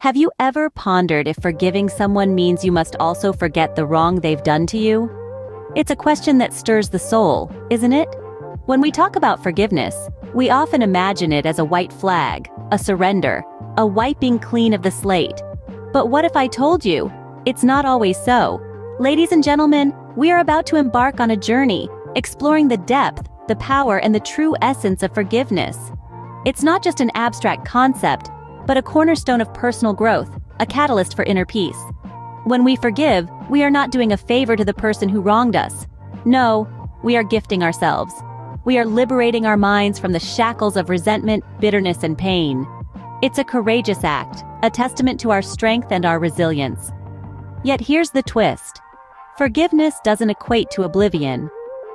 Have you ever pondered if forgiving someone means you must also forget the wrong they've done to you? It's a question that stirs the soul, isn't it? When we talk about forgiveness, we often imagine it as a white flag, a surrender, a wiping clean of the slate. But what if I told you, it's not always so? Ladies and gentlemen, we are about to embark on a journey, exploring the depth, the power, and the true essence of forgiveness. It's not just an abstract concept, but a cornerstone of personal growth, a catalyst for inner peace. When we forgive, we are not doing a favor to the person who wronged us. No, we are gifting ourselves. We are liberating our minds from the shackles of resentment, bitterness, and pain. It's a courageous act, a testament to our strength and our resilience. Yet here's the twist. Forgiveness doesn't equate to oblivion.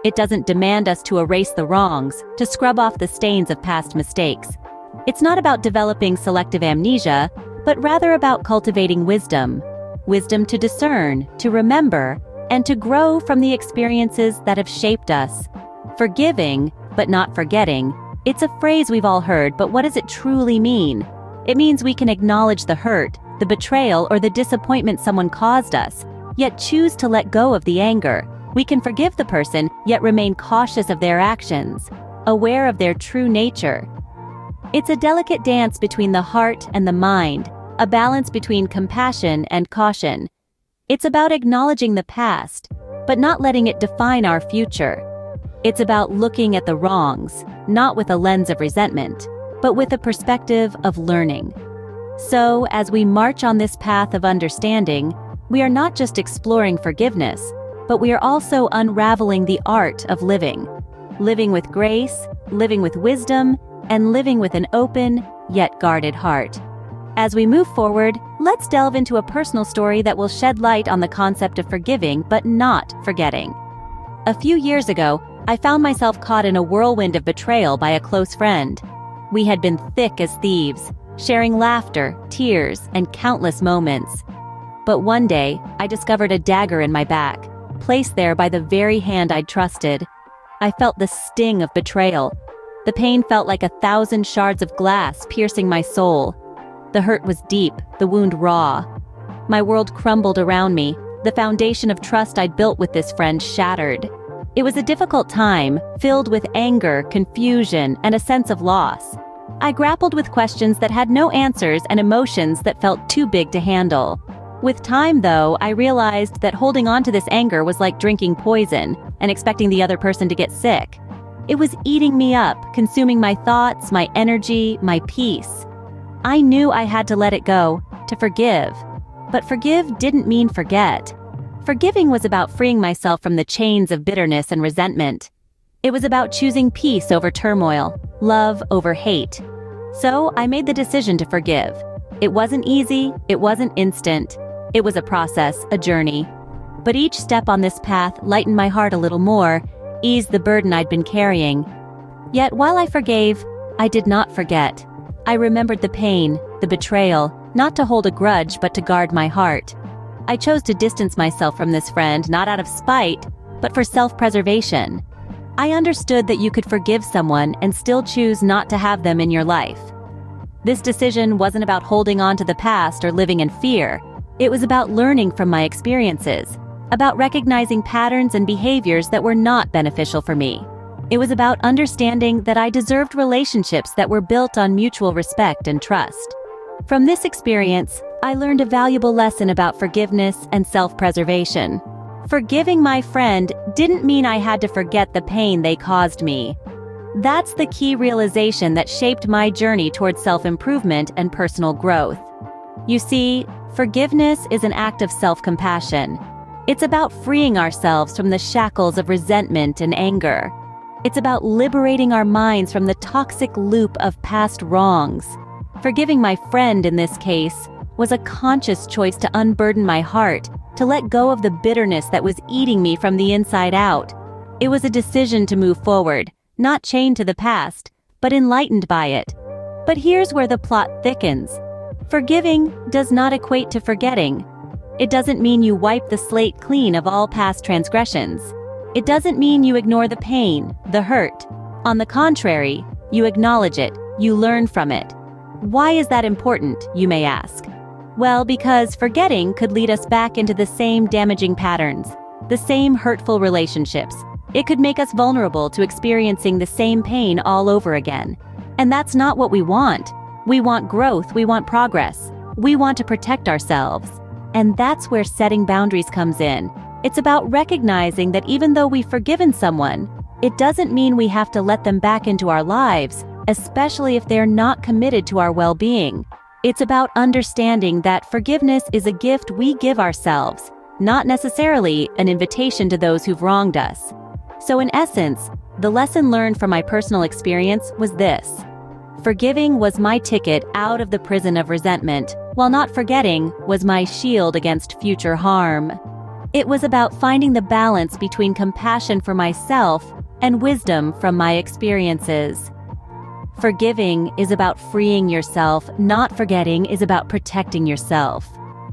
It doesn't demand us to erase the wrongs, to scrub off the stains of past mistakes. It's not about developing selective amnesia, but rather about cultivating wisdom. Wisdom to discern, to remember, and to grow from the experiences that have shaped us. Forgiving, but not forgetting. It's a phrase we've all heard, but what does it truly mean? It means we can acknowledge the hurt, the betrayal, or the disappointment someone caused us, yet choose to let go of the anger. We can forgive the person, yet remain cautious of their actions, aware of their true nature. It's a delicate dance between the heart and the mind, a balance between compassion and caution. It's about acknowledging the past, but not letting it define our future. It's about looking at the wrongs, not with a lens of resentment, but with a perspective of learning. So, as we march on this path of understanding, we are not just exploring forgiveness, but we are also unraveling the art of living. Living with grace, living with wisdom, and living with an open, yet guarded heart. As we move forward, let's delve into a personal story that will shed light on the concept of forgiving but not forgetting. A few years ago, I found myself caught in a whirlwind of betrayal by a close friend. We had been thick as thieves, sharing laughter, tears, and countless moments. But one day, I discovered a dagger in my back, placed there by the very hand I'd trusted. I felt the sting of betrayal. The pain felt like 1,000 shards of glass piercing my soul. The hurt was deep, the wound raw. My world crumbled around me, the foundation of trust I'd built with this friend shattered. It was a difficult time, filled with anger, confusion, and a sense of loss. I grappled with questions that had no answers and emotions that felt too big to handle. With time, though, I realized that holding on to this anger was like drinking poison and expecting the other person to get sick. It was eating me up, consuming my thoughts, my energy, my peace. I knew I had to let it go, to forgive. But forgive didn't mean forget. Forgiving was about freeing myself from the chains of bitterness and resentment. It was about choosing peace over turmoil, love over hate. So I made the decision to forgive. It wasn't easy, it wasn't instant. It was a process, a journey. But each step on this path lightened my heart a little more, eased the burden I'd been carrying. Yet while I forgave, I did not forget. I remembered the pain, the betrayal, not to hold a grudge but to guard my heart. I chose to distance myself from this friend not out of spite, but for self-preservation. I understood that you could forgive someone and still choose not to have them in your life. This decision wasn't about holding on to the past or living in fear. It was about learning from my experiences, about recognizing patterns and behaviors that were not beneficial for me. It was about understanding that I deserved relationships that were built on mutual respect and trust. From this experience, I learned a valuable lesson about forgiveness and self-preservation. Forgiving my friend didn't mean I had to forget the pain they caused me. That's the key realization that shaped my journey towards self-improvement and personal growth. You see, forgiveness is an act of self-compassion. It's about freeing ourselves from the shackles of resentment and anger. It's about liberating our minds from the toxic loop of past wrongs. Forgiving my friend in this case was a conscious choice to unburden my heart, to let go of the bitterness that was eating me from the inside out. It was a decision to move forward, not chained to the past, but enlightened by it. But here's where the plot thickens. Forgiving does not equate to forgetting. It doesn't mean you wipe the slate clean of all past transgressions. It doesn't mean you ignore the pain, the hurt. On the contrary, you acknowledge it, you learn from it. Why is that important, you may ask? Well, because forgetting could lead us back into the same damaging patterns, the same hurtful relationships. It could make us vulnerable to experiencing the same pain all over again. And that's not what we want. We want growth, we want progress. We want to protect ourselves. And that's where setting boundaries comes in. It's about recognizing that even though we've forgiven someone, it doesn't mean we have to let them back into our lives, especially if they're not committed to our well-being. It's about understanding that forgiveness is a gift we give ourselves, not necessarily an invitation to those who've wronged us. So in essence, the lesson learned from my personal experience was this. Forgiving was my ticket out of the prison of resentment, while not forgetting was my shield against future harm. It was about finding the balance between compassion for myself and wisdom from my experiences. Forgiving is about freeing yourself, not forgetting is about protecting yourself.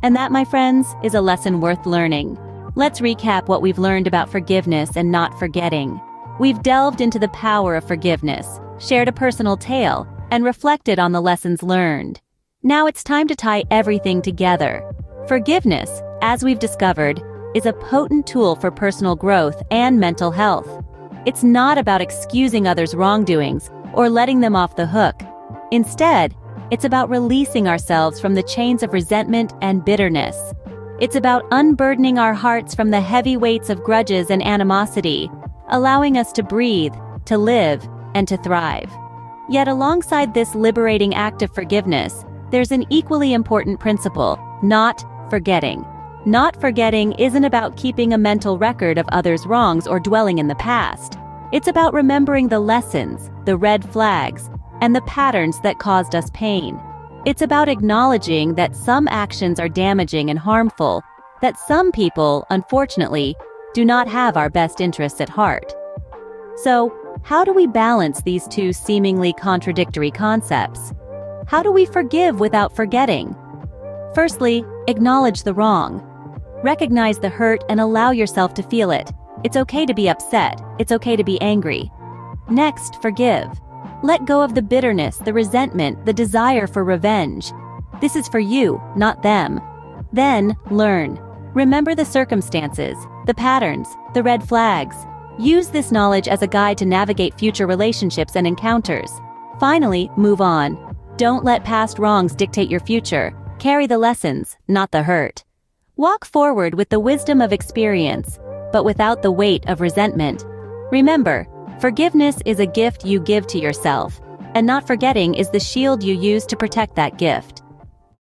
And that, my friends, is a lesson worth learning. Let's recap what we've learned about forgiveness and not forgetting. We've delved into the power of forgiveness, shared a personal tale, and reflected on the lessons learned. Now it's time to tie everything together. Forgiveness, as we've discovered, is a potent tool for personal growth and mental health. It's not about excusing others' wrongdoings or letting them off the hook. Instead, it's about releasing ourselves from the chains of resentment and bitterness. It's about unburdening our hearts from the heavy weights of grudges and animosity, allowing us to breathe, to live, and to thrive. Yet alongside this liberating act of forgiveness, there's an equally important principle: not forgetting. Not forgetting isn't about keeping a mental record of others' wrongs or dwelling in the past. It's about remembering the lessons, the red flags, and the patterns that caused us pain. It's about acknowledging that some actions are damaging and harmful, that some people, unfortunately, do not have our best interests at heart. So, how do we balance these two seemingly contradictory concepts? How do we forgive without forgetting? Firstly, acknowledge the wrong. Recognize the hurt and allow yourself to feel it. It's okay to be upset. It's okay to be angry. Next, forgive. Let go of the bitterness, the resentment, the desire for revenge. This is for you, not them. Then, learn. Remember the circumstances, the patterns, the red flags. Use this knowledge as a guide to navigate future relationships and encounters. Finally, move on. Don't let past wrongs dictate your future. Carry the lessons, not the hurt. Walk forward with the wisdom of experience, but without the weight of resentment. Remember, forgiveness is a gift you give to yourself, and not forgetting is the shield you use to protect that gift.